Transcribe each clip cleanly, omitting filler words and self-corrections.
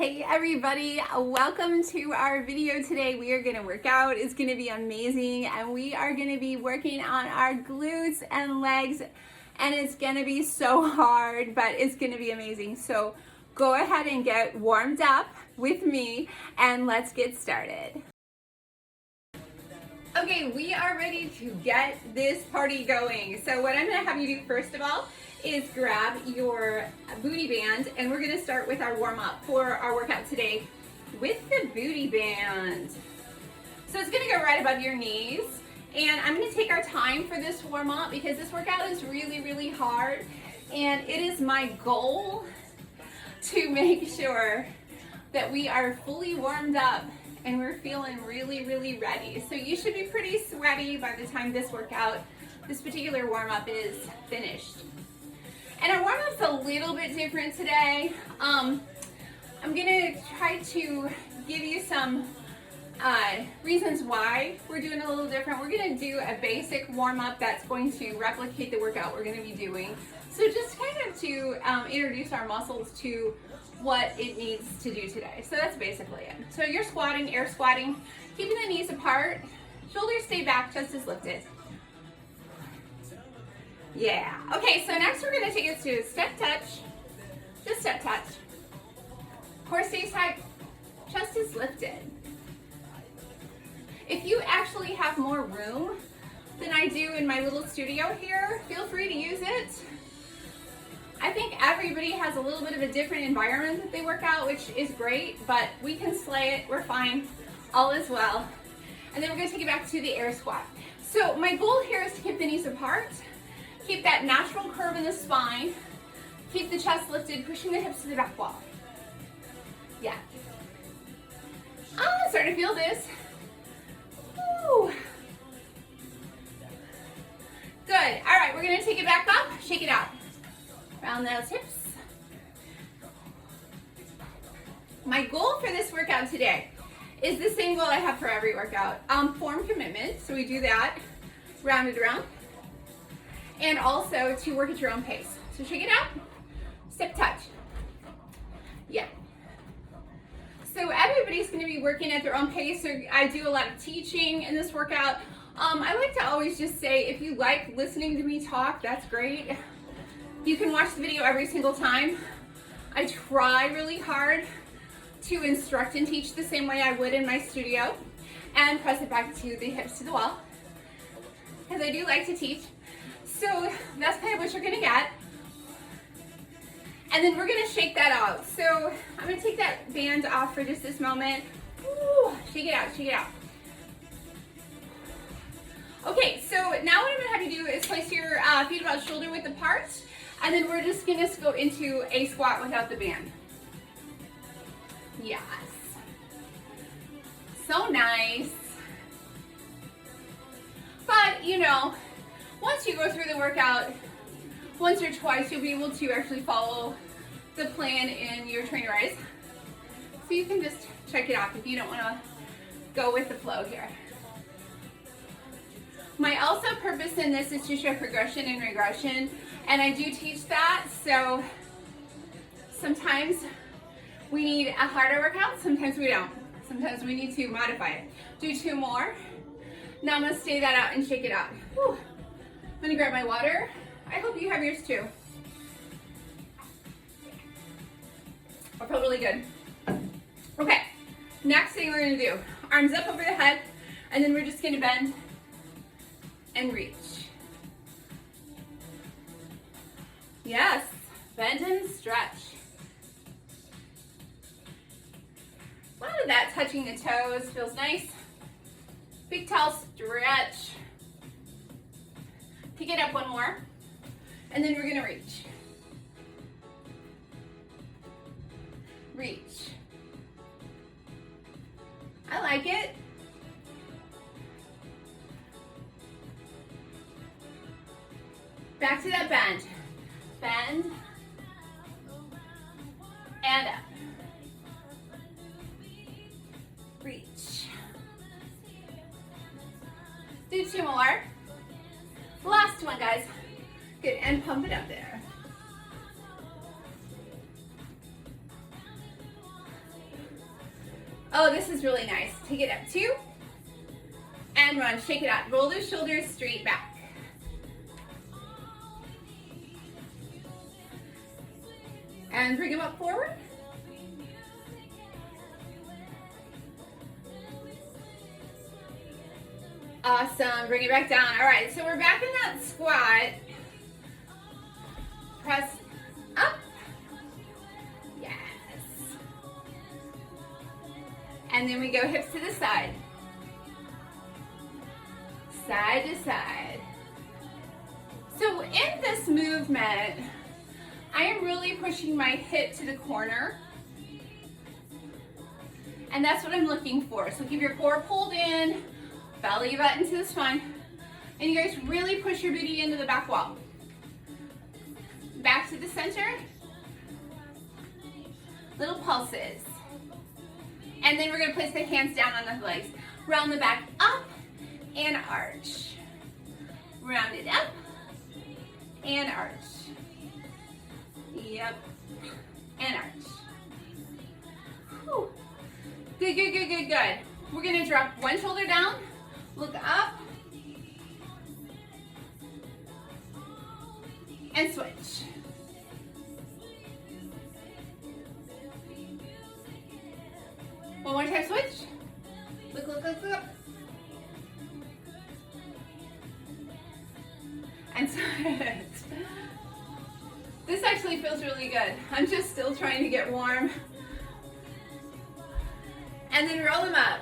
Hey everybody, welcome to our video today. We are going to work out. It's going to be amazing, and we are going to be working on our glutes and legs, and it's going to be so hard, but it's going to be amazing. So go ahead and get warmed up with me, and let's get started. Okay, we are ready to get this party going. So what I'm going to have you do first of all is grab your booty band, and we're going to start with our warm-up for our workout today with the booty band. So it's going to go right above your knees, and I'm going to take our time for this warm-up because this workout is really hard, and it is my goal to make sure that we are fully warmed up and we're feeling really ready. So you should be pretty sweaty by the time this particular warm-up is finished. And our warm-up's a little bit different today. I'm gonna try to give you some reasons why we're doing a little different. We're gonna do a basic warm-up that's going to replicate the workout we're gonna be doing. So just kind of to introduce our muscles to what it needs to do today. So that's basically it. So you're squatting, air squatting, keeping the knees apart, shoulders stay back, chest is lifted. Yeah. Okay, so next we're going to take it to step touch, just step touch. Core stays tight, chest is lifted. If you actually have more room than I do in my little studio here, feel free to use it. I think everybody has a little bit of a different environment that they work out, which is great, but we can slay it, we're fine, all is well. And then we're going to take it back to the air squat. So my goal here is to keep the knees apart, keep that natural curve in the spine, keep the chest lifted, pushing the hips to the back wall. Yeah. I'm starting to feel this. Woo. Good. All right, we're going to take it back up, shake it out. Round those hips. My goal for this workout today is the same goal I have for every workout. Form commitment, so we do that, round it around. And also to work at your own pace. So shake it out, step touch. Yeah. So everybody's gonna be working at their own pace. So I do a lot of teaching in this workout. I like to always just say, if you like listening to me talk, that's great. You can watch the video every single time. I try really hard to instruct and teach the same way I would in my studio, and press it back to the hips to the wall, because I do like to teach. So that's kind of what you're gonna get. And then we're gonna shake that out. So I'm gonna take that band off for just this moment. Ooh, shake it out, shake it out. Okay, so now what I'm gonna have you do is place your feet about shoulder width apart, and then we're just gonna go into a squat without the band. Yes. So nice. But, you know, once you go through the workout, once or twice, you'll be able to actually follow the plan in your trainer eyes. So you can just check it off if you don't want to go with the flow here. My also purpose in this is to show progression and regression, and I do teach that. So sometimes we need a harder workout, sometimes we don't. Sometimes we need to modify it. Do two more. Now I'm going to stay that out and shake it out. Whew. I'm going to grab my water. I hope you have yours too. I feel really good. Okay, next thing we're going to do, arms up over the head, and then we're just going to bend and reach. Yes, bend and stretch. A lot of that touching the toes feels nice. Big tall stretch. Pick it up one more, and then we're gonna reach. Reach. I like it. Back to that bend. Bend and up. Reach. Do two more. Last one, guys. Good, and pump it up there. Oh, this is really nice. Take it up 2 and run. Shake it out. Roll those shoulders straight back. And bring them up forward. Awesome. Bring it back down. All right, so we're back in that squat. Press up. Yes. And then we go hips to the side. Side to side. So in this movement, I am really pushing my hip to the corner. And that's what I'm looking for. So keep your core pulled in, belly button to the spine. And you guys really push your booty into the back wall. Back to the center. Little pulses. And then we're going to place the hands down on the legs. Round the back up and arch. Round it up and arch. Yep. And arch. Whew. Good, good, good, good, good. We're going to drop one shoulder down. Look up. And switch. One more time, switch. Look, look, look, look. And switch. This actually feels really good. I'm just still trying to get warm. And then roll them up.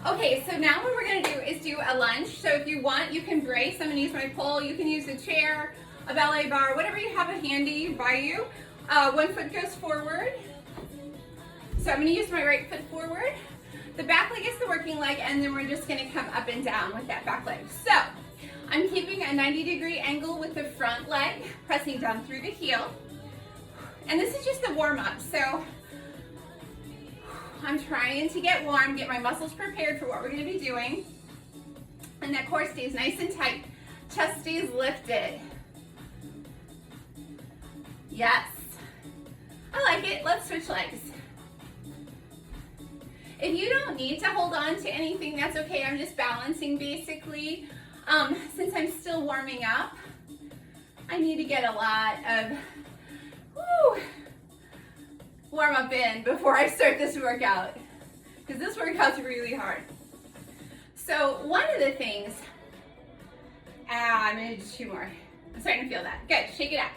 Okay, so now what we're gonna do is do a lunge. So if you want, you can brace. I'm gonna use my pole. You can use a chair, a ballet bar, whatever you have handy by you. One foot goes forward. So I'm gonna use my right foot forward. The back leg is the working leg, and then we're just gonna come up and down with that back leg. So I'm keeping a 90-degree angle with the front leg, pressing down through the heel. And this is just a warm up. So I'm trying to get warm, get my muscles prepared for what we're gonna be doing. And that core stays nice and tight. Chest stays lifted. Yes. I like it. Let's switch legs. If you don't need to hold on to anything, that's okay. I'm just balancing basically. Since I'm still warming up, I need to get a lot of warm up in before I start this workout, because this workout's really hard. So one of the things, I'm gonna do 2 more. I'm starting to feel that. Good, shake it out.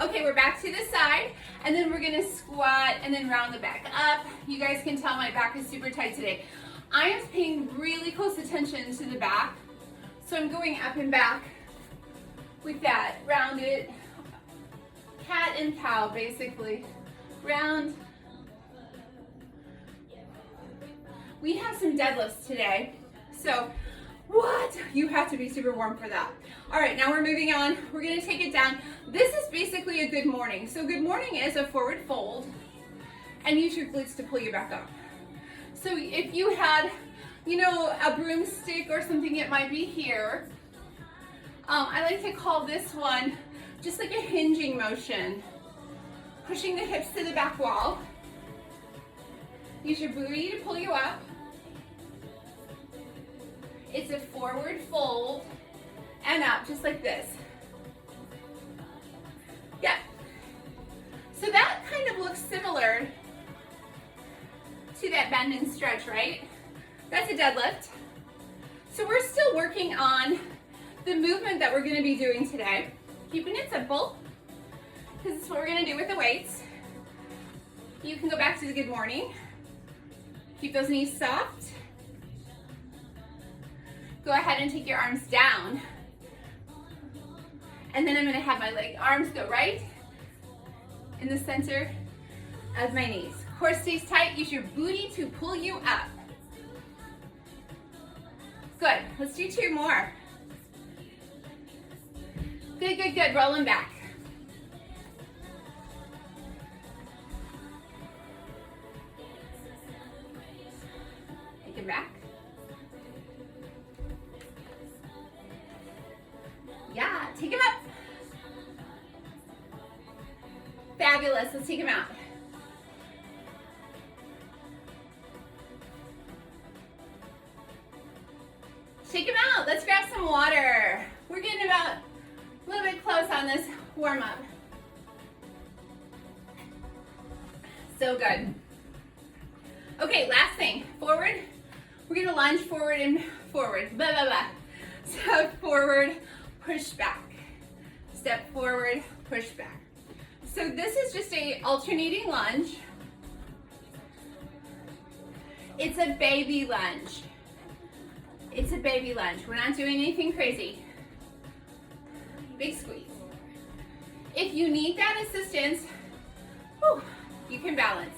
Okay, we're back to the side, and then we're gonna squat and then round the back up. You guys can tell my back is super tight today. I am paying really close attention to the back, so I'm going up and back with that rounded cat and cow, basically. Round. We have some deadlifts today, so what? You have to be super warm for that. All right, now we're moving on. We're gonna take it down. This is basically a good morning. So good morning is a forward fold and use your glutes to pull you back up. So if you had, you know, a broomstick or something, it might be here. I like to call this one just like a hinging motion. Pushing the hips to the back wall. Use your booty to pull you up. It's a forward fold and up, just like this. Yeah. So that kind of looks similar to that bend and stretch, right? That's a deadlift. So we're still working on the movement that we're gonna be doing today. Keeping it simple, because it's what we're gonna do with the weights. You can go back to the good morning. Keep those knees soft. Go ahead and take your arms down. And then I'm gonna have my arms go right in the center of my knees. Core stays tight, use your booty to pull you up. Good, let's do 2 more. Good, good, good, roll them back. Take it back. fabulous. Let's take them out. Shake them out. Let's grab some water. We're getting about a little bit close on this warm up. So good. Okay, last thing. Forward. We're going to lunge forward and forward. Blah, blah, blah. Step forward, push back. Step forward, push back. So this is just a alternating lunge. It's a baby lunge. It's a baby lunge. We're not doing anything crazy. Big squeeze. If you need that assistance, you can balance.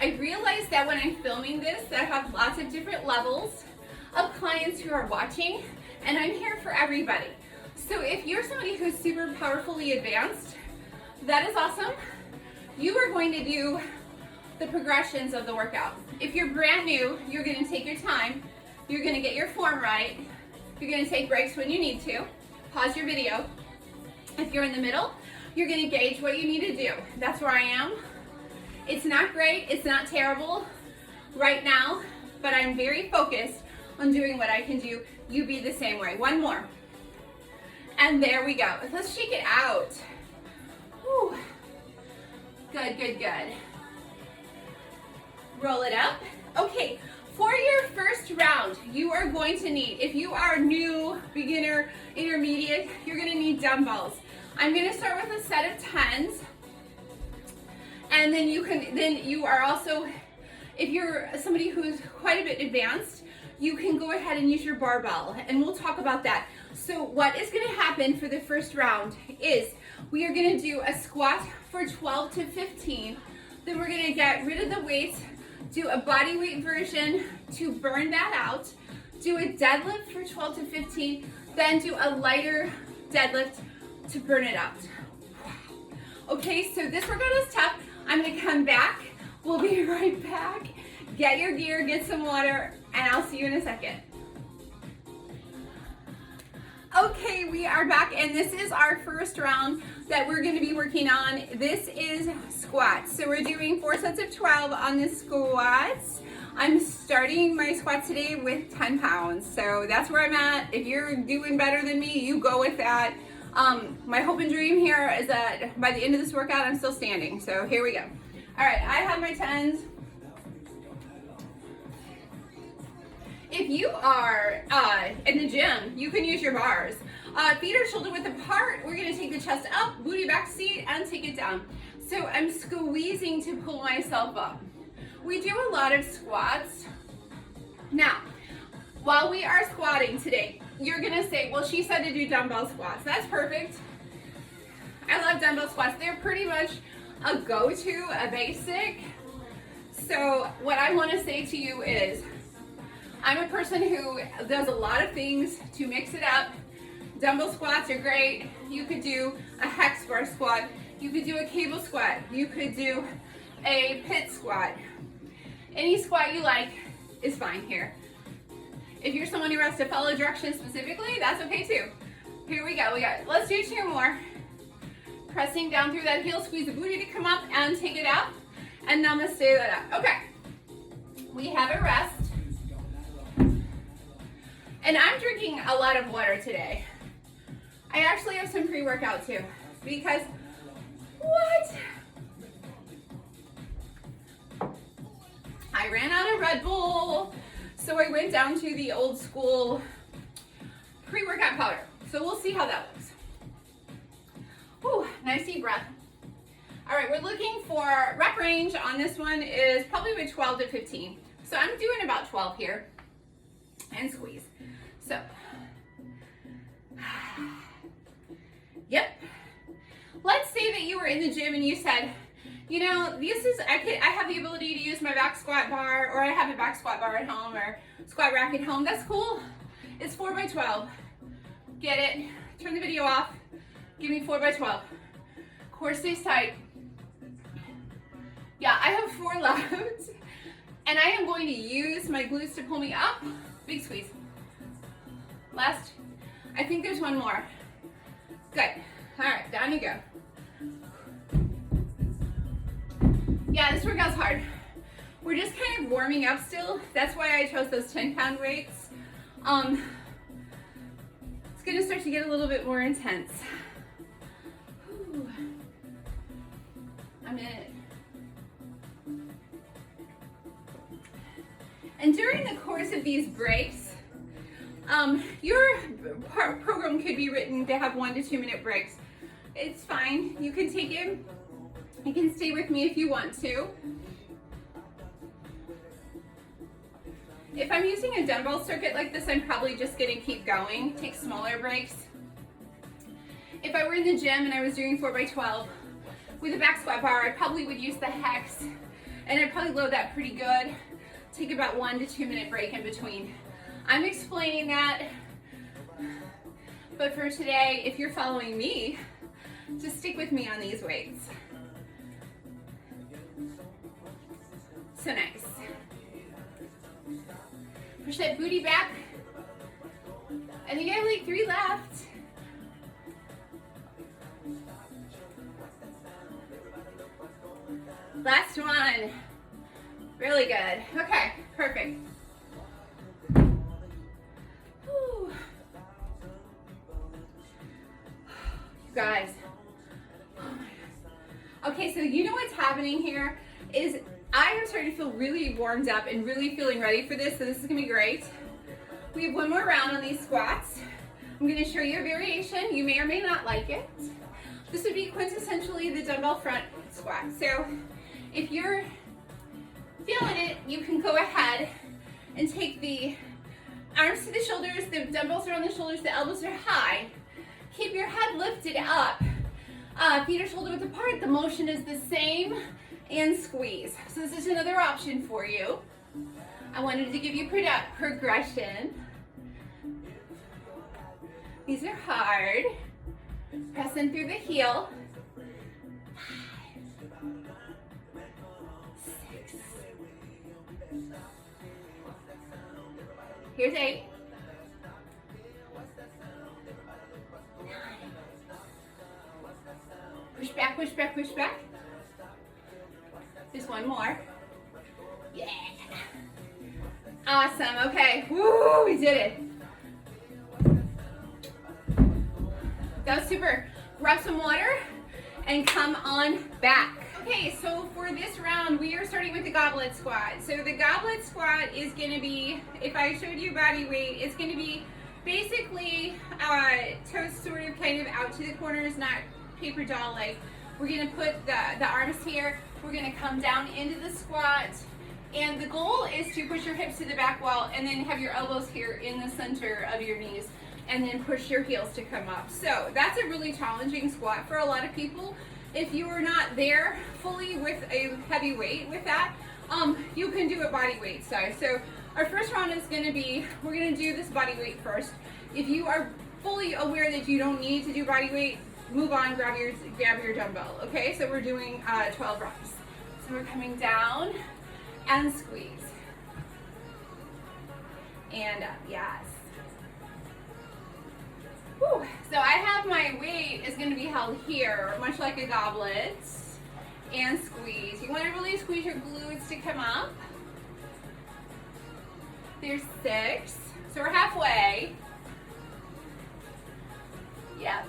I realize that when I'm filming this, that I have lots of different levels of clients who are watching, and I'm here for everybody. So if you're somebody who's super powerfully advanced, that is awesome. You are going to do the progressions of the workout. If you're brand new, you're going to take your time. You're going to get your form right. You're going to take breaks when you need to. Pause your video. If you're in the middle, you're going to gauge what you need to do. That's where I am. It's not great. It's not terrible right now, but I'm very focused on doing what I can do. You be the same way. One more. And there we go. Let's shake it out. Whew. Good, good, good. Roll it up. Okay, for your first round, you are going to need, if you are new, beginner, intermediate, you're gonna need dumbbells. I'm gonna start with a set of 10s. And then you are also, if you're somebody who's quite a bit advanced, you can go ahead and use your barbell, and we'll talk about that. So what is gonna happen for the first round is we are gonna do a squat for 12 to 15, then we're gonna get rid of the weights, do a body weight version to burn that out, do a deadlift for 12 to 15, then do a lighter deadlift to burn it out. Okay, so this workout is tough. I'm gonna come back. We'll be right back. Get your gear, get some water, and I'll see you in a second. Okay, we are back, and this is our first round that we're gonna be working on. This is squats. So we're doing 4 sets of 12 on the squats. I'm starting my squats today with 10 pounds. So that's where I'm at. If you're doing better than me, you go with that. My hope and dream here is that by the end of this workout, I'm still standing. So here we go. All right, I have my 10s. If you are in the gym, you can use your bars. Feet are shoulder width apart. We're gonna take the chest up, booty back seat, and take it down. So I'm squeezing to pull myself up. We do a lot of squats. Now, while we are squatting today, you're gonna say, well, she said to do dumbbell squats. That's perfect. I love dumbbell squats. They're pretty much a go-to, a basic. So what I wanna say to you is, I'm a person who does a lot of things to mix it up. Dumbbell squats are great. You could do a hex bar squat. You could do a cable squat. You could do a pit squat. Any squat you like is fine here. If you're someone who has to follow directions specifically, that's okay too. Here we go. Let's do 2 more. Pressing down through that heel, squeeze the booty to come up and take it out. And namaste that up. Okay. We have a rest. And I'm drinking a lot of water today. I actually have some pre-workout too, because what? I ran out of Red Bull, so I went down to the old school pre-workout powder. So we'll see how that looks. Whew, nice deep breath. All right, we're looking for rep range on this one is probably about 12 to 15. So I'm doing about 12 here, and squeeze. So, yep. Let's say that you were in the gym and you said, you know, I have the ability to use my back squat bar, or I have a back squat bar at home or squat rack at home. That's cool. It's 4 by 12. Get it? Turn the video off. Give me 4 by 12. Core stays tight. Yeah, I have 4 left. And I am going to use my glutes to pull me up. Big squeeze. Last, I think there's 1 more. Good. All right, down you go. this workout's hard. We're just kind of warming up still. That's why I chose those 10-pound weights. It's gonna start to get a little bit more intense. Whew. A minute. And during the course of these breaks, your program could be written to have 1 to 2 minute breaks. It's fine, you can take it. You can stay with me if you want to. If I'm using a dumbbell circuit like this, I'm probably just gonna keep going, take smaller breaks. If I were in the gym and I was doing 4x12 with a back squat bar, I probably would use the hex, and I'd probably load that pretty good. Take about 1 to 2 minute break in between. I'm explaining that, but for today, if you're following me, just stick with me on these weights. So nice. Push that booty back. I think I have like 3 left. Last one. Really good. Okay, perfect. Whew. You guys. Oh my God. Okay, so you know what's happening here is I am starting to feel really warmed up and really feeling ready for this, so this is gonna be great. We have one more round on these squats. I'm gonna show you a variation. You may or may not like it. This would be quintessentially the dumbbell front squat. So if you're feeling it, you can go ahead and take the arms to the shoulders, the dumbbells are on the shoulders, the elbows are high. Keep your head lifted up. Feet are shoulder width apart. The motion is the same, and squeeze. So this is another option for you. I wanted to give you progression. These are hard. Press in through the heel. 5, 6. Here's 8. 9. Push back, push back, push back. Just one more. Yeah. Awesome. Okay. Woo, we did it. That was super. Grab some water and come on back. Okay, so for this round, we are starting with the goblet squat. So the goblet squat is gonna be, if I showed you body weight, it's gonna be basically toes sort of kind of out to the corners, not paper doll like. We're gonna put the arms here. We're gonna come down into the squat. And the goal is to push your hips to the back wall and then have your elbows here in the center of your knees and then push your heels to come up. So that's a really challenging squat for a lot of people. If you are not there fully with a heavy weight with that, you can do a body weight size. So our first round is gonna be, we're gonna do this body weight first. If you are fully aware that you don't need to do body weight, move on, grab your dumbbell, okay? So we're doing 12 reps. So we're coming down and squeeze. And up, yes. Whew. So I have my weight is gonna be held here, much like a goblet, and squeeze. You wanna really squeeze your glutes to come up. There's 6, so we're halfway. Yep.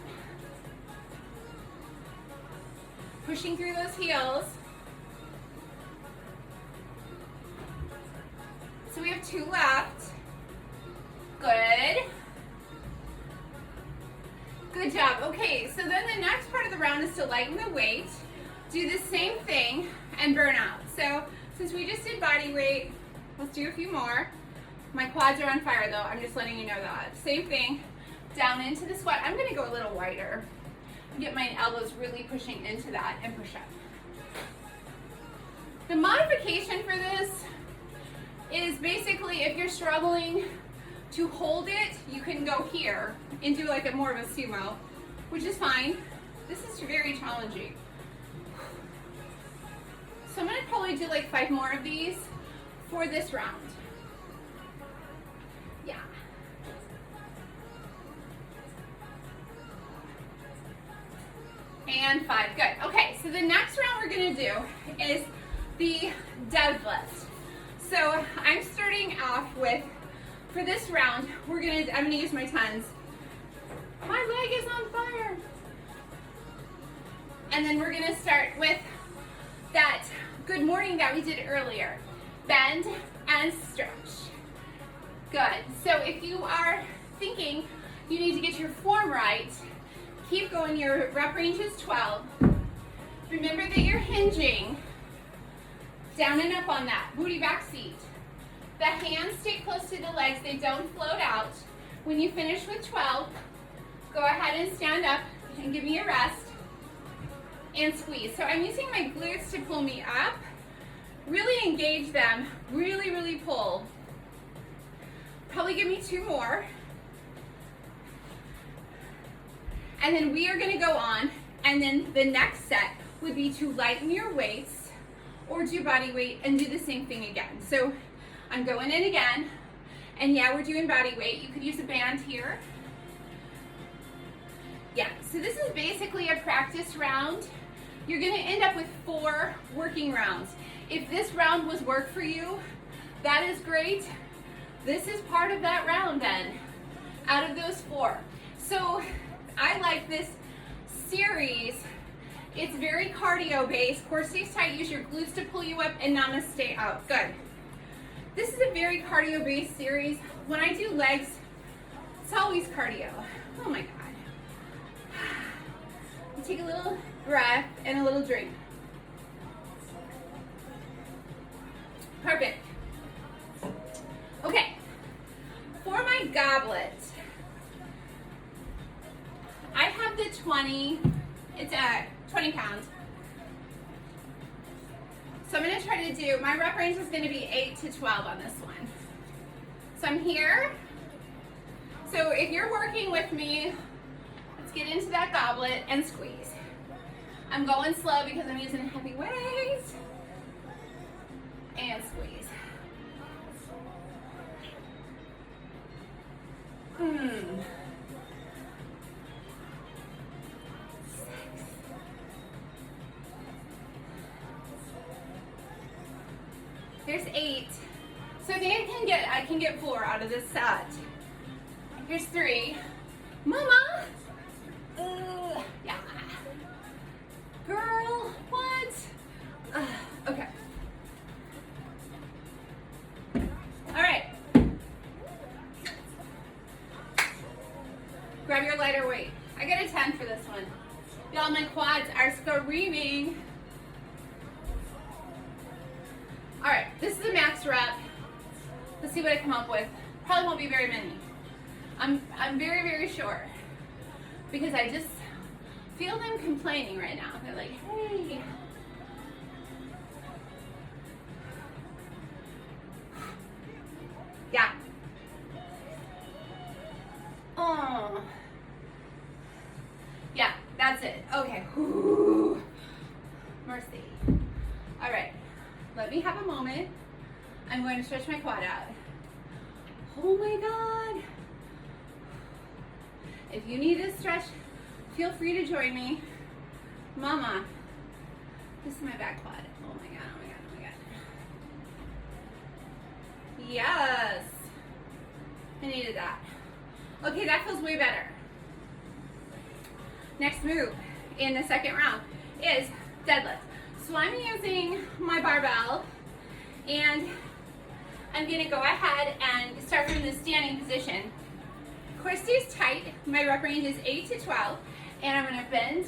Pushing through those heels. So we have 2 left. Good. Good job. Okay, so then the next part of the round is to lighten the weight. Do the same thing and burn out. So since we just did body weight, let's do a few more. My quads are on fire though, I'm just letting you know that. Same thing, down into the squat. I'm gonna go a little wider. Get my elbows really pushing into that and push up. The modification for this is basically if you're struggling to hold it, you can go here and do like a more of a sumo, which is fine. This is very challenging. So I'm gonna probably do like 5 more of these for this round. Yeah. And 5, good. Okay, so the next round we're gonna do is the deadlift. So I'm starting off with, for this round, I'm gonna use my tens. My leg is on fire. And then we're gonna start with that good morning that we did earlier. Bend and stretch. Good. So if you are thinking you need to get your form right, keep going. Your rep range is 12. Remember that you're hinging down and up on that booty back seat. The hands stay close to the legs. They don't float out. When you finish with 12, go ahead and stand up and give me a rest and squeeze. So I'm using my glutes to pull me up. Really engage them. Really, really pull. Probably give me 2 more. And then we are going to go on. And then the next set would be to lighten your weights or do body weight and do the same thing again. So I'm going in again. And yeah, we're doing body weight. You could use a band here. Yeah, so this is basically a practice round. You're gonna end up with 4 working rounds. If this round was work for you, that is great. This is part of that round then, out of those 4. So I like this series. It's very cardio based. Core stays tight, use your glutes to pull you up and namaste out. Good. This is a very cardio based series. When I do legs, it's always cardio. Oh my God. Take a little breath and a little drink. Perfect. Okay, for my goblet, I have the 20, it's at 20 pounds. So I'm gonna try to do, my rep range is gonna be 8 to 12 on this one. So I'm here. So if you're working with me, let's get into that goblet and squeeze. I'm going slow because I'm using heavy weights. And squeeze. There's 8. So I think I can get 4 out of this set. Here's 3. Mama! Yeah. Girl, what? Okay. All right. Grab your lighter weight. I got a 10 for this one. Y'all, my quads are screaming. All right, this is a max rep. Let's see what I come up with. Probably won't be very many. I'm very, very sure because I just feel them complaining right now. They're like, hey. Yeah. Oh. Yeah, that's it. Okay. Whew. Mercy. All right. Let me have a moment. I'm going to stretch my quad out. Oh my God. If you need to stretch, feel free to join me. Mama, this is my back quad. Oh my God, oh my God, oh my God. Yes. I needed that. Okay, that feels way better. Next move in the second round is deadlift. So I'm using my barbell and I'm gonna go ahead and start from the standing position. Core stays tight. My rep range is 8 to 12. And I'm gonna bend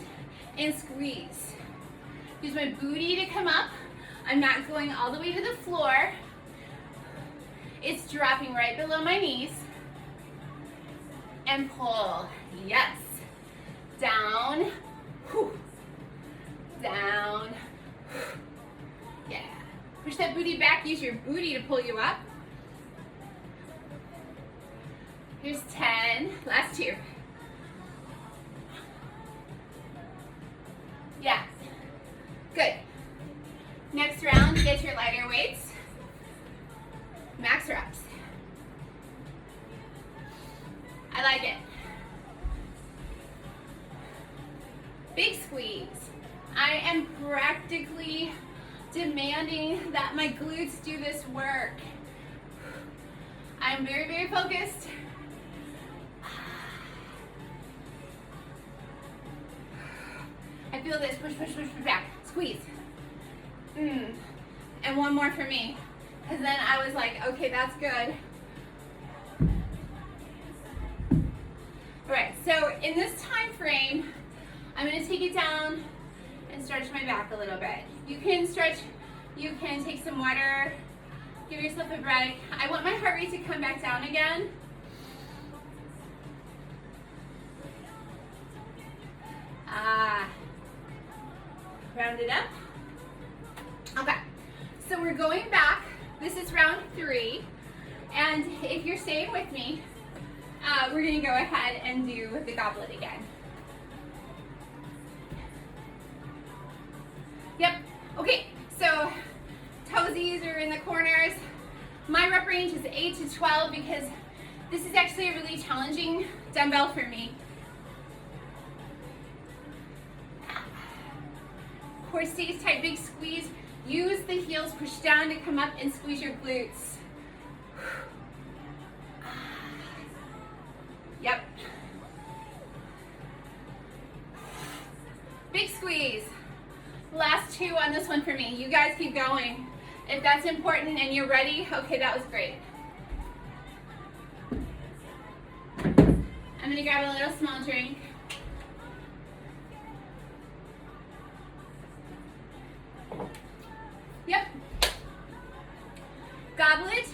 and squeeze. Use my booty to come up. I'm not going all the way to the floor. It's dropping right below my knees. And pull, yes. Down, whew. Down, yeah. Push that booty back, use your booty to pull you up. Here's 10, last 2. Yeah, good. Next round, get your lighter weights. Max reps. I like it. Big squeeze. I am practically demanding that my glutes do this work. I'm very, very focused. I feel this, push, push, push, push back, squeeze. And one more for me, because then I was like, okay, that's good. All right, so in this time frame, I'm gonna take it down and stretch my back a little bit. You can stretch, you can take some water, give yourself a break. I want my heart rate to come back down again. Round it up. Okay, so we're going back. This is round 3. And if you're staying with me, we're gonna go ahead and do the goblet again. Yep, okay, so toesies are in the corners. My rep range is 8 to 12 because this is actually a really challenging dumbbell for me. Core stays tight, big squeeze. Use the heels, push down to come up and squeeze your glutes. Yep. Big squeeze. Last 2 on this one for me. You guys keep going. If that's important and you're ready, okay, that was great. I'm gonna grab a little small drink. Yep. Goblet,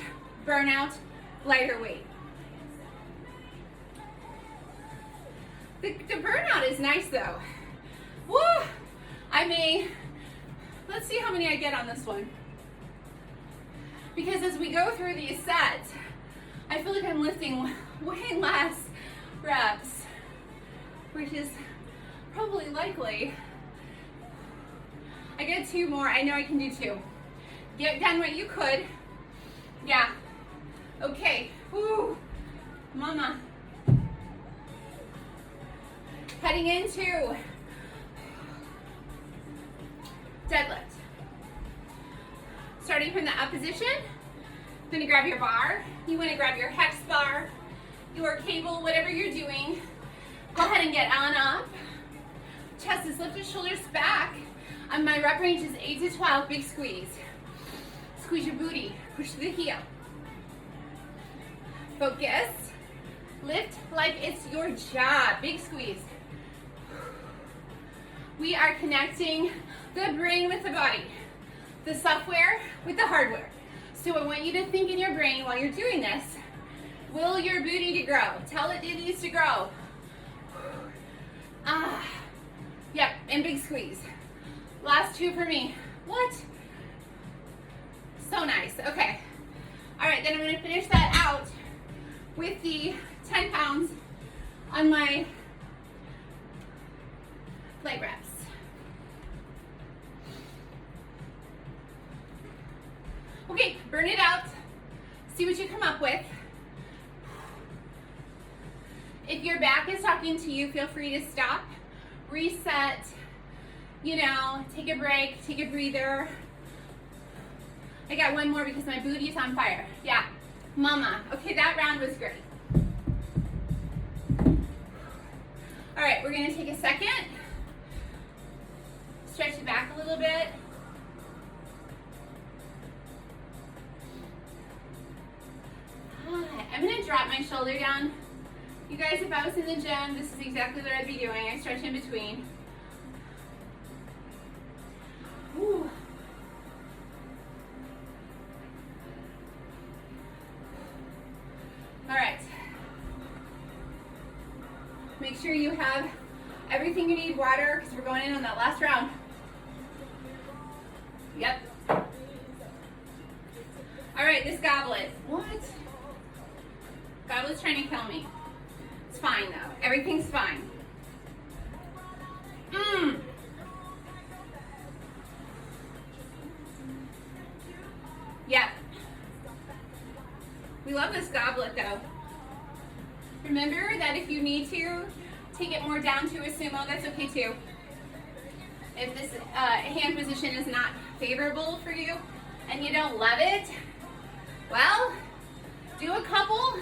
burnout, lighter weight. The burnout is nice though. Woo! Let's see how many I get on this one. Because as we go through these sets, I feel like I'm lifting way less reps, which is probably likely. I get 2 more. I know I can do 2. Get done what you could. Yeah. Okay. Woo. Mama. Heading into deadlift. Starting from the up position, you're gonna grab your bar. You wanna grab your hex bar, your cable, whatever you're doing. Go ahead and get on up. Chest is lifted, shoulders back. My rep range is 8 to 12, big squeeze. Squeeze your booty, push the heel. Focus, lift like it's your job, big squeeze. We are connecting the brain with the body, the software with the hardware. So I want you to think in your brain while you're doing this, will your booty to grow? Tell it needs to grow. Yep, and big squeeze. Last 2 for me. What? So nice, okay. All right, then I'm gonna finish that out with the 10 pounds on my leg reps. Okay, burn it out. See what you come up with. If your back is talking to you, feel free to stop, reset, take a break, take a breather. I got 1 more because my booty's on fire. Yeah, mama. Okay, that round was great. All right, we're gonna take a second. Stretch it back a little bit. I'm gonna drop my shoulder down. You guys, if I was in the gym, this is exactly what I'd be doing. I stretch in between. Whew. All right. Make sure you have everything you need, water, because we're going in on that last round. Yep. All right, this goblet. What? Goblet's trying to kill me. It's fine though. Everything's fine. Yep. We love this goblet though. Remember that if you need to take it more down to a sumo, that's okay too. If this hand position is not favorable for you and you don't love it, well, do a couple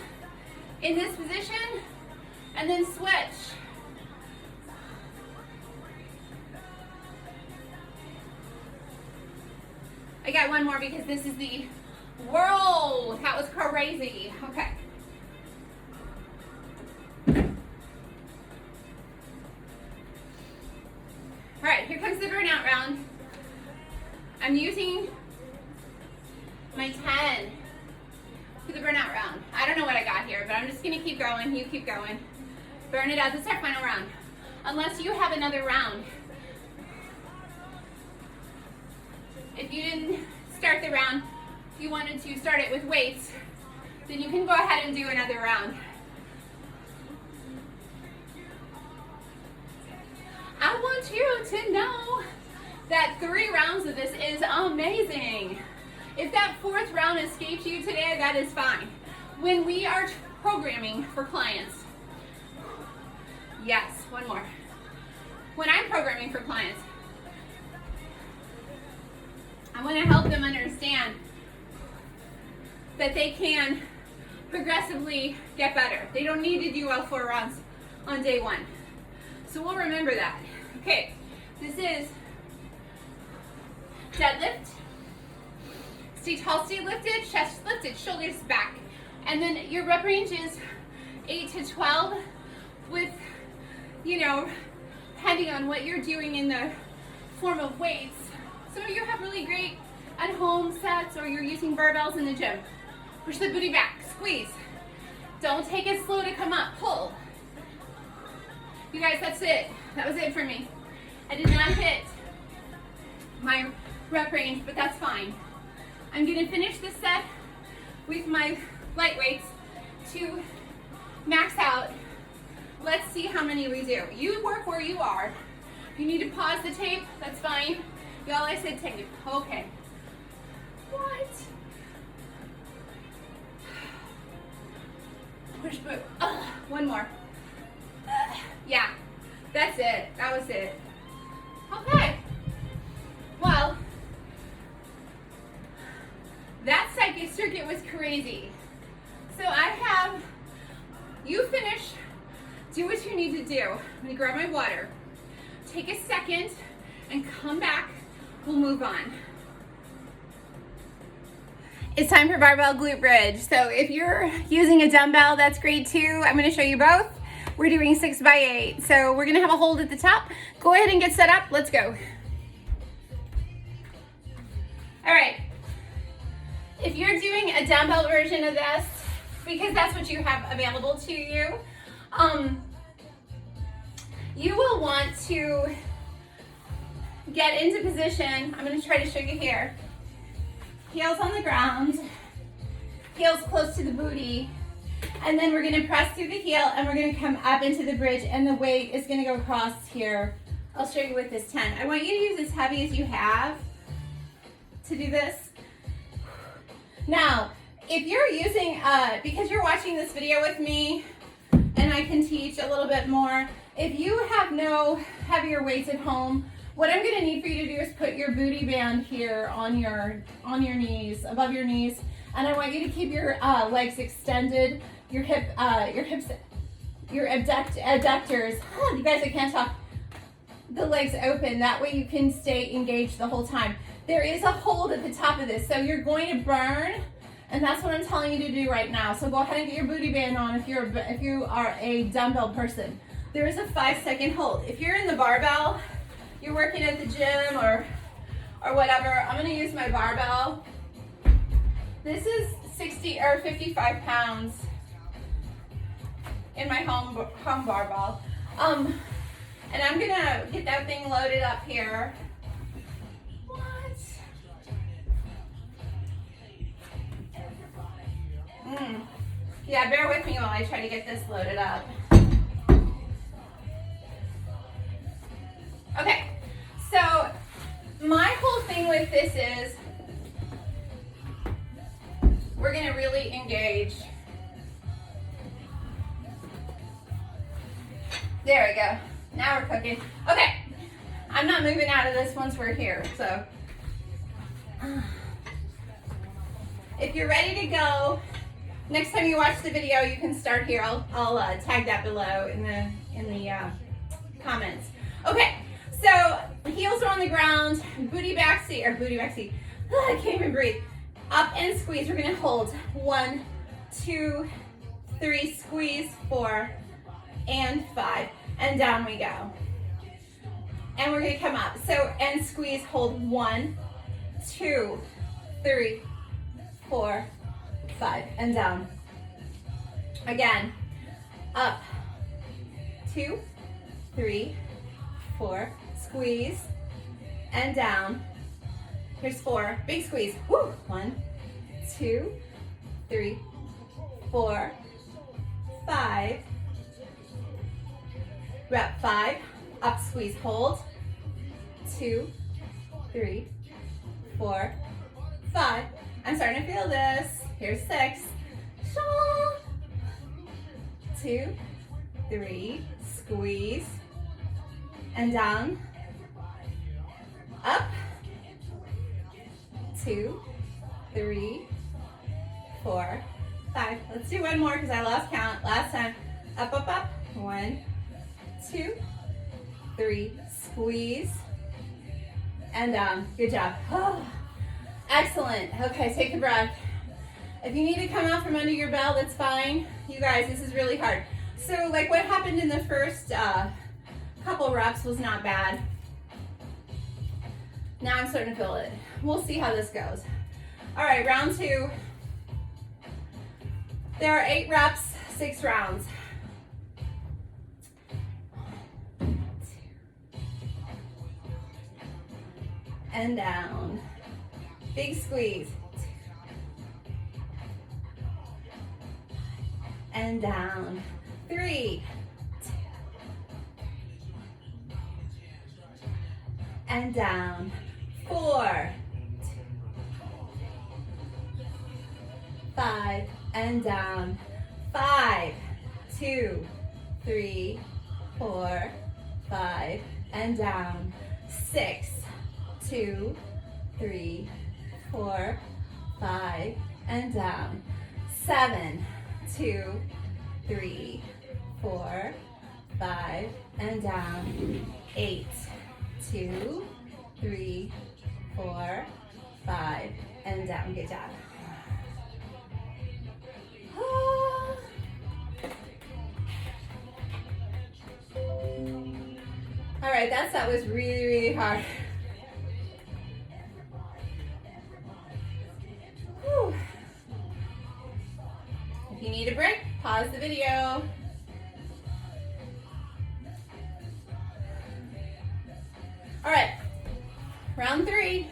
in this position and then switch. I got one more because this is the whoa, that was crazy. Okay. All right, here comes the burnout round. I'm using my 10 for the burnout round. I don't know what I got here, but I'm just gonna keep going. You keep going. Burn it out. This is our final round. Unless you have another round. If you didn't start the round, if you wanted to start it with weights, then you can go ahead and do another round. I want you to know that 3 rounds of this is amazing. If that 4th round escapes you today, that is fine. When we are programming for clients, yes, one more. When I'm programming for clients, I want to help them understand that they can progressively get better. They don't need to do all 4 rounds on day 1. So we'll remember that. Okay, this is deadlift. Stay tall, stay lifted, chest lifted, shoulders back. And then your rep range is 8 to 12 with, depending on what you're doing in the form of weights. Some of you have really great at-home sets or you're using barbells in the gym. Push the booty back, squeeze. Don't take it slow to come up, pull. You guys, that's it. That was it for me. I did not hit my rep range, but that's fine. I'm gonna finish this set with my light weights to max out. Let's see how many we do. You work where you are. If you need to pause the tape, that's fine. Y'all, I said tape. Okay. What? Push boot. One more. Yeah, that's it. That was it. Okay. Well, that circuit was crazy. So I have you finish. Do what you need to do. I'm gonna grab my water. Take a second and come back. We'll move on. It's time for barbell glute bridge. So if you're using a dumbbell, that's great too. I'm gonna show you both. We're doing 6 by 8. So we're gonna have a hold at the top. Go ahead and get set up. Let's go. All right. If you're doing a dumbbell version of this, because that's what you have available to you, you will want to get into position. I'm going to try to show you here. Heels on the ground, heels close to the booty, and then we're going to press through the heel and we're going to come up into the bridge and the weight is going to go across here. I'll show you with this 10. I want you to use as heavy as you have to do this. Now, if you're using, because you're watching this video with me and I can teach a little bit more, if you have no heavier weights at home, what I'm going to need for you to do is put your booty band here on your knees, above your knees, and I want you to keep your legs extended, your hips, your adductors. You guys, I can't talk. The legs open. That way you can stay engaged the whole time. There is a hold at the top of this, so you're going to burn, and that's what I'm telling you to do right now. So go ahead and get your booty band on if you are a dumbbell person. There is a 5-second hold. If you're in the barbell, you're working at the gym or whatever, I'm gonna use my barbell. This is 60 or 55 pounds in my home barbell. And I'm gonna get that thing loaded up here. What? Yeah, bear with me while I try to get this loaded up. Okay, so my whole thing with this is we're gonna really engage. There we go. Now we're cooking. Okay, I'm not moving out of this once we're here, so If you're ready to go, next time you watch the video, you can start here. I'll tag that below in the comments. Okay, so heels are on the ground, booty back seat. I can't even breathe. Up and squeeze. We're gonna hold 1, 2, 3, squeeze, 4, and 5, and down we go. And we're gonna come up. So, and squeeze, hold 1, 2, 3, 4, 5, and down. Again, up, 2, 3, 4, squeeze, and down. Here's 4, big squeeze. Woo. 1, 2, 3, 4, 5. Rep 5, up, squeeze, hold. 2, 3, 4, 5. I'm starting to feel this. Here's 6. 2, 3, squeeze, and down. Up. 2, 3, 4, 5. Let's do one more because I lost count last time. Up, up, up. 1, 2, 3, squeeze, and down. Good job. Oh, excellent. Okay, take a breath. If you need to come out from under your belt, that's fine. You guys, this is really hard. So like what happened in the first couple reps was not bad. Now I'm starting to feel it. We'll see how this goes. All right, round 2. There are 8 reps, 6 rounds. And down. Big squeeze. And down. 3. And down. 4. 5. And down. 5. 2, 3, 4, 5. And down. 6. 2, 3, 4, 5, and down. 7, 2, 3, 4, 5, and down. 8, 2, 3, 4, 5, and down. Good job. All right, that was really, really hard. Whew. If you need a break, pause the video. All right, round 3.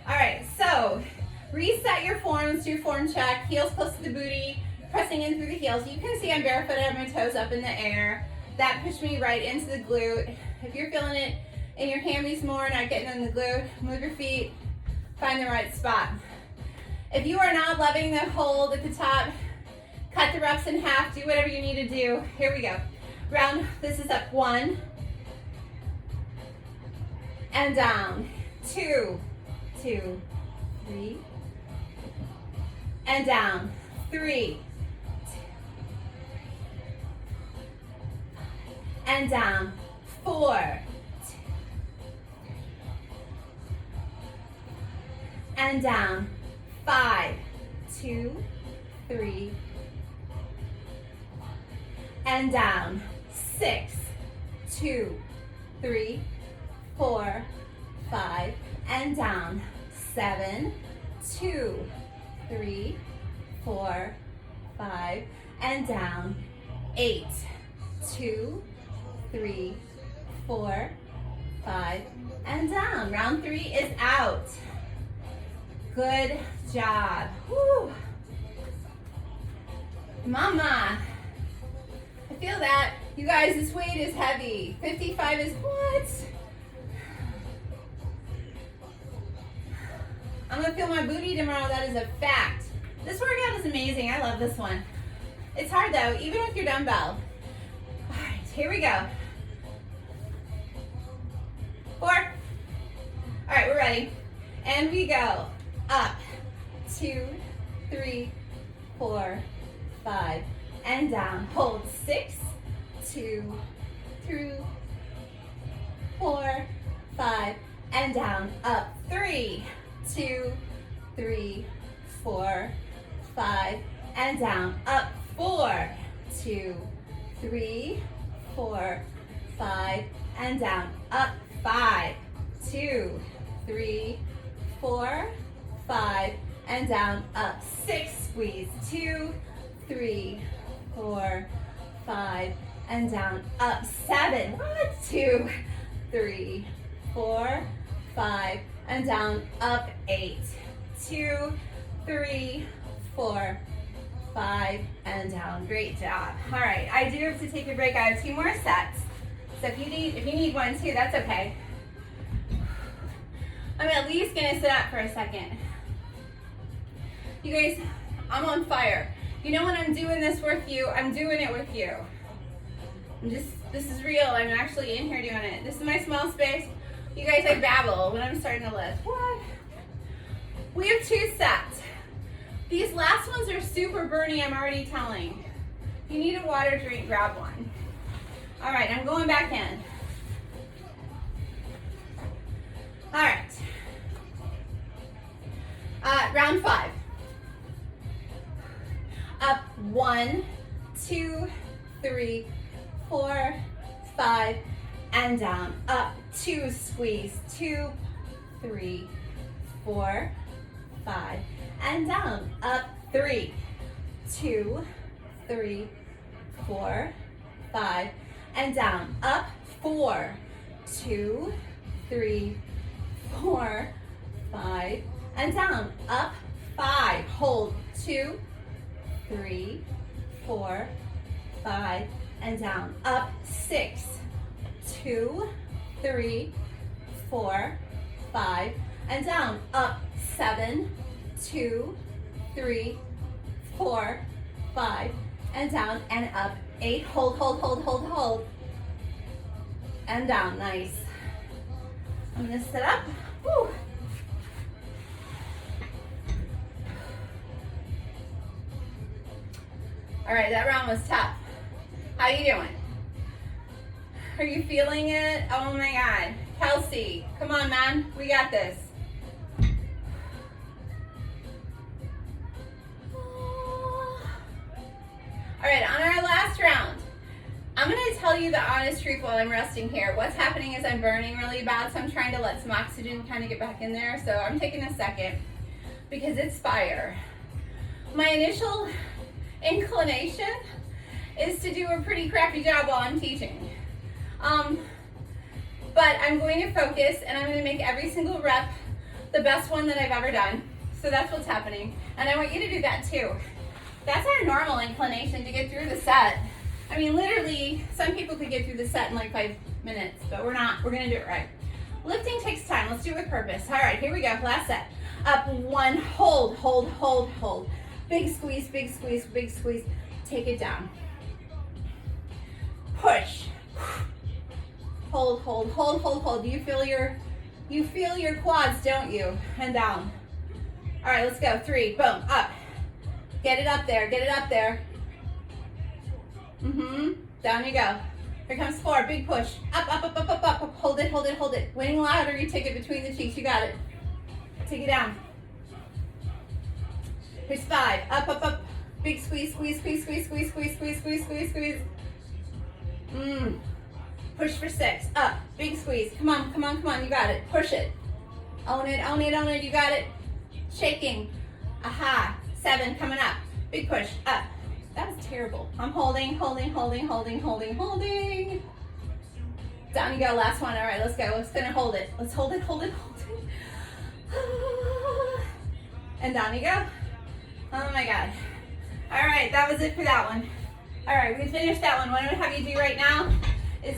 All right, so reset your forms, do your form check, heels close to the booty, pressing in through the heels. You can see I'm barefoot, I have my toes up in the air. That pushed me right into the glute. If you're feeling it in your hammies more, not getting in the glute, move your feet, find the right spot. If you are not loving the hold at the top, cut the reps in half, do whatever you need to do. Here we go. This is up 1, and down. 2, 2, 3, and down. 3, and down. 4, and down. 5, 2, 3, and down. 6, 2, 3, 4, 5, and down. 7, 2, 3, 4, 5, and down. 8, 2, 3, 4, 5, and down. Round 3 is out. Good job. Woo. Mama, I feel that. You guys, this weight is heavy. 55 is what? I'm gonna feel my booty tomorrow, that is a fact. This workout is amazing, I love this one. It's hard though, even with your dumbbell. All right, here we go. 4. All right, we're ready. And we go up, 2, 3, 4, 5, and down. Hold 6, 2, 3, 4, 5, and down. Up, 3, 2, 3, 4, 5, and down. Up, 4, 2, 3, 4, 5, and down. Up, 5, 2, 3, 4, 5, and down. Up, 6, squeeze, 2, 3, 4, 5, and down. Up, 7, 1, 2, 3, 4, 5, and down. Up, 8, 2, 3, 4, 5, and down. Great job. All right, I do have to take a break. I have 2 more sets. So if you need one too, that's okay. I'm at least gonna sit up for a second. You guys, I'm on fire. You know when I'm doing this with you, I'm doing it with you. This is real. I'm actually in here doing it. This is my small space. You guys, I babble when I'm starting to lift. What? We have 2 sets. These last ones are super burny, I'm already telling. If you need a water drink, grab one. All right, I'm going back in. All right. Round 5. Up, 1, 2, 3, 4, 5, and down. Up, 2, squeeze, 2, 3, 4, 5, and down. Up, 3, 2, 3, 4, 5, and down. Up, 4, 2, 3, 4, 5, and down. Up, 5, hold, 2, 3, 4, 5, and down. Up, 6, 2, 3, 4, 5, and down. Up, 7, 2, 3, 4, 5, and down, and up, 8, hold, hold, hold, hold, hold, and down. Nice. I'm gonna sit up. Woo. All right, that round was tough. How you doing? Are you feeling it? Oh my God. Kelsey, come on, man. We got this. All right, on our last round, I'm gonna tell you the honest truth while I'm resting here. What's happening is I'm burning really bad, so I'm trying to let some oxygen kind of get back in there. So I'm taking a second because it's fire. My initial inclination is to do a pretty crappy job while I'm teaching. But I'm going to focus and I'm going to make every single rep the best one that I've ever done. So that's what's happening. And I want you to do that too. That's our normal inclination to get through the set. I mean, literally, some people could get through the set in like 5 minutes, but we're not. We're going to do it right. Lifting takes time. Let's do it with purpose. All right, here we go. Last set. Up, 1, hold, hold, hold, hold. Big squeeze, big squeeze, big squeeze. Take it down. Push. Hold, hold, hold, hold, hold. You feel your quads, don't you? And down. All right, let's go. 3, boom, up. Get it up there, get it up there. Down you go. Here comes 4, big push. Up, up, up, up, up, up, up. Hold it, hold it, hold it. Winning louder, you take it between the cheeks. You got it. Take it down. Here's 5, up, up, up. Big squeeze, squeeze, squeeze, squeeze, squeeze, squeeze, squeeze, squeeze, squeeze, squeeze. Push for 6, up, big squeeze. Come on, come on, come on, you got it. Push it. Own it, own it, own it, you got it. Shaking. Aha, 7, coming up. Big push, up. That was terrible. I'm holding, holding, holding, holding, holding, holding. Down you go, last one. All right, let's go. Let's gonna hold it. Let's hold it, hold it, hold it. And down you go. Oh my God. All right, that was it for that one. All right, we finished that one. What I'm gonna have you do right now is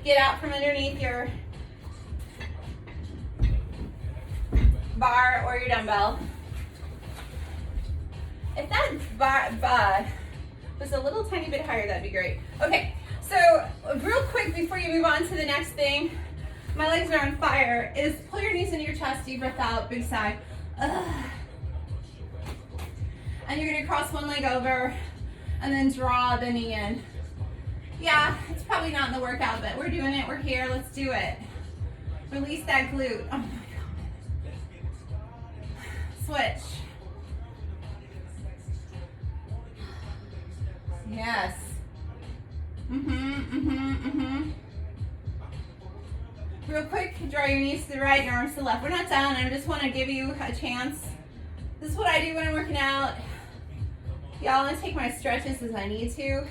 get out from underneath your bar or your dumbbell. If that bar was a little tiny bit higher, that'd be great. Okay, so real quick before you move on to the next thing, my legs are on fire, is pull your knees into your chest, deep breath out, big sigh. And you're gonna cross one leg over and then draw the knee in. Yeah, it's probably not in the workout, but we're doing it, we're here, let's do it. Release that glute. Oh my God. Switch. Yes. Real quick, draw your knees to the right and your arms to the left. We're not done. I just want to give you a chance. This is what I do when I'm working out. Y'all, I'm going to take my stretches as I need to.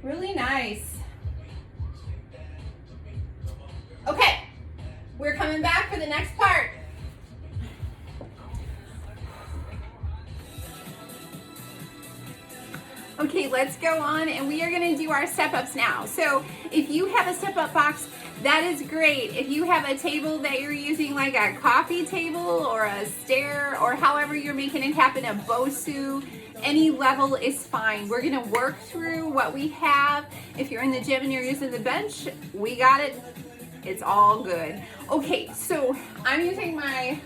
Really nice. Okay, we're coming back for the next part. Okay, let's go on, and we are gonna do our step-ups now. So if you have a step-up box, that is great. If you have a table that you're using, like a coffee table or a stair, or however you're making it happen, a BOSU, any level is fine. We're gonna work through what we have. If you're in the gym and you're using the bench, we got it. It's all good. Okay, so I'm using my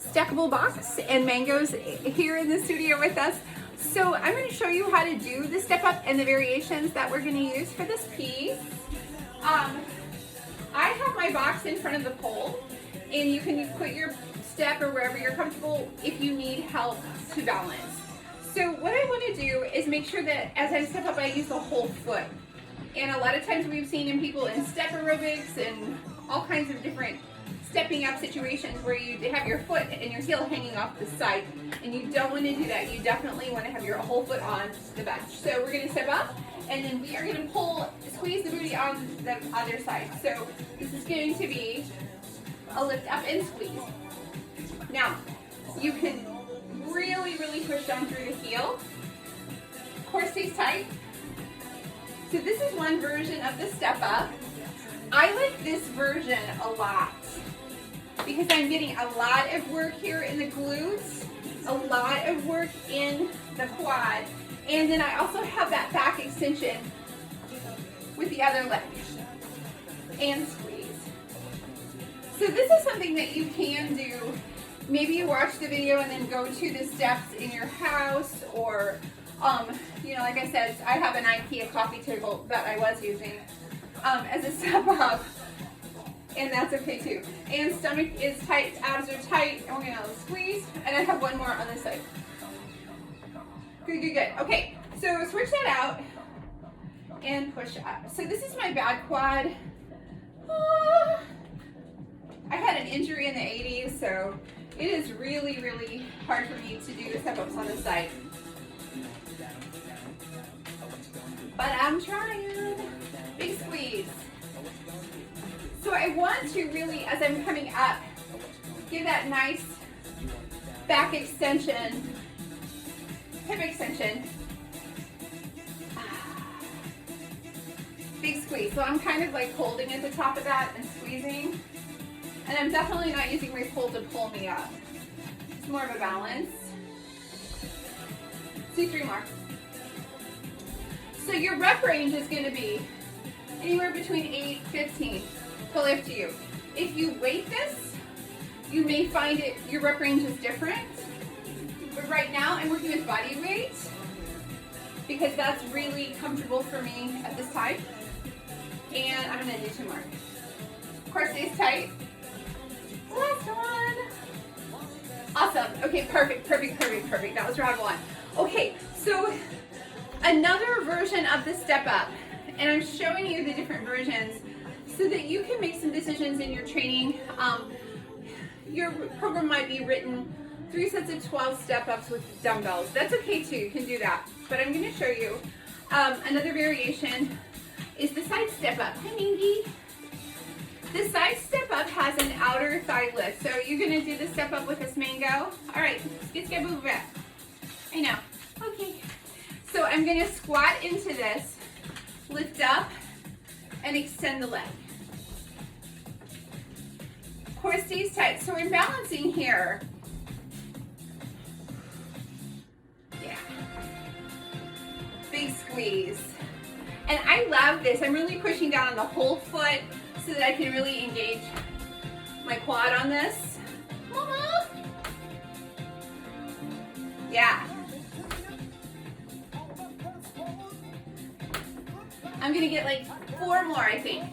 stackable box, and Mango's here in the studio with us. So I'm going to show you how to do the step up and the variations that we're going to use for this piece. I have my box in front of the pole, and you can put your step or wherever you're comfortable if you need help to balance. So what I want to do is make sure that as I step up, I use the whole foot. And a lot of times we've seen in people in step aerobics and all kinds of different stepping up situations where you have your foot and your heel hanging off the side, and you don't want to do that. You definitely want to have your whole foot on the bench. So we're going to step up, and then we are going to squeeze the booty on the other side. So this is going to be a lift up and squeeze. Now, you can really, really push down through the heel. Core stays tight. So this is one version of the step up. I like this version a lot because I'm getting a lot of work here in the glutes, a lot of work in the quad, and then I also have that back extension with the other leg and squeeze. So this is something that you can do. Maybe you watch the video and then go to the steps in your house, or you know, like I said, I have an IKEA coffee table that I was using as a step up, and that's okay too. And stomach is tight, abs are tight, and we're gonna squeeze, and I have one more on this side. Good, good, good. Okay, so switch that out and push up. So this is my bad quad. I had an injury in the 80s, so it is really, really hard for me to do the step-ups on this side. But I'm trying. Big squeeze. So I want to really, as I'm coming up, give that nice back extension, hip extension. Big squeeze. So I'm kind of like holding at the top of that and squeezing. And I'm definitely not using my pull to pull me up. It's more of a balance. Do 3 more. So your rep range is going to be anywhere between 8 and 15. Totally up to you. If you weight this, you may find it your rep range is different. But right now I'm working with body weight because that's really comfortable for me at this time. And I'm going to do 2 more. Core stays tight. Last one. Awesome. Okay, perfect, perfect, perfect, perfect. That was round 1. Okay, so another version of the step up, and I'm showing you the different versions so that you can make some decisions in your training. Your program might be written 3 sets of 12 step ups with dumbbells. That's okay too, you can do that. But I'm going to show you another variation is the side step up. Hi, Mingy. The side step up has an outer thigh lift. So you're going to do the step up with this, Mango. All right, let's get move it. I know. Okay. So I'm going to squat into this, lift up, and extend the leg. Core stays tight. So I'm balancing here. Yeah. Big squeeze. And I love this. I'm really pushing down on the whole foot so that I can really engage my quad on this. Mama. Yeah. I'm gonna get like 4 more, I think.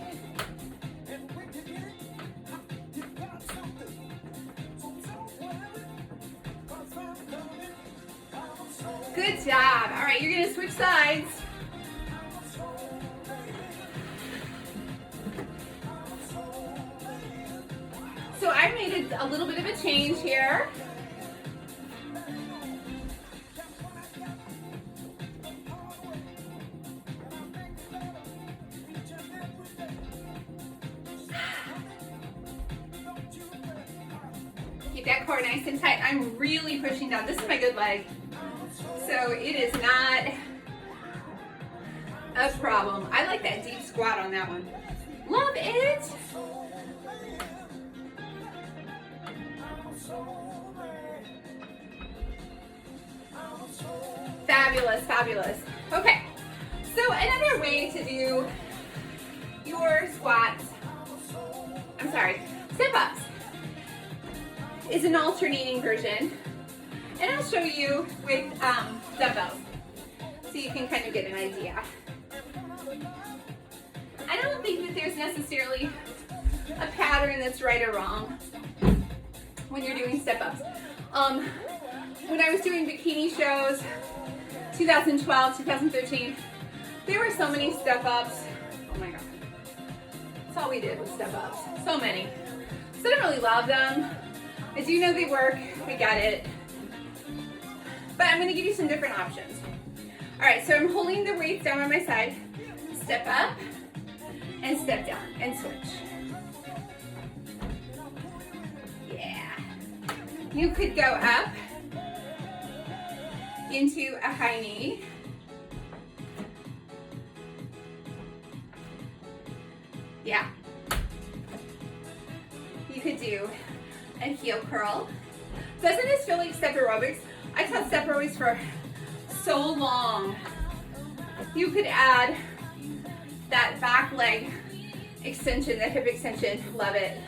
Good job. All right, you're gonna switch sides. So I made a little bit of a change here. Keep that core nice and tight. I'm really pushing down. This is my good leg. So it is not a problem. I like that deep squat on that one. Love it. Fabulous, fabulous. Okay, so another way to do your squats, step-ups, is an alternating version. And I'll show you with dumbbells, so you can kind of get an idea. I don't think that there's necessarily a pattern that's right or wrong when you're doing step-ups. When I was doing bikini shows, 2012, 2013, there were so many step-ups. Oh my God. That's all we did was step-ups. So many. So I don't really love them. I do know they work. I get it. But I'm going to give you some different options. All right, so I'm holding the weights down on my side. Step up and step down and switch. Yeah. You could go up into a high knee. Yeah. You could do a heel curl. Doesn't this feel like step aerobics? I taught step aerobics for so long. You could add that back leg extension, the hip extension. Love it.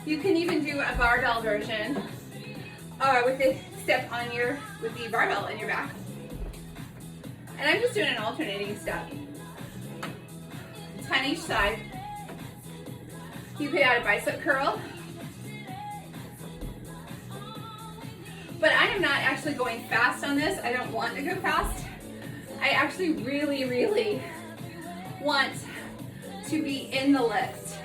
You can even do a barbell version with the step on with the barbell in your back. And I'm just doing an alternating step. 10 each side. You could add a bicep curl. But I am not actually going fast on this. I don't want to go fast. I actually really, really want to be in the lift.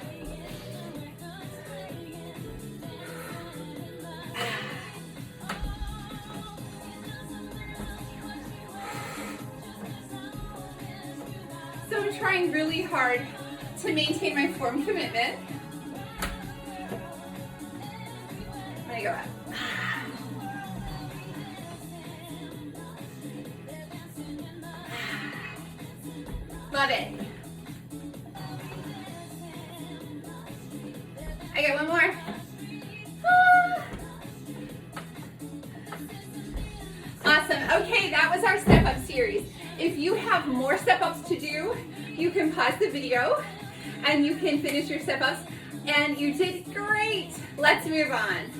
So I'm trying really hard to maintain my form commitment. I'm gonna go up. Love it. I got one more. Awesome. Okay, that was our step up series. If you have more step ups to do, you can pause the video and you can finish your step ups. And you did great. Let's move on.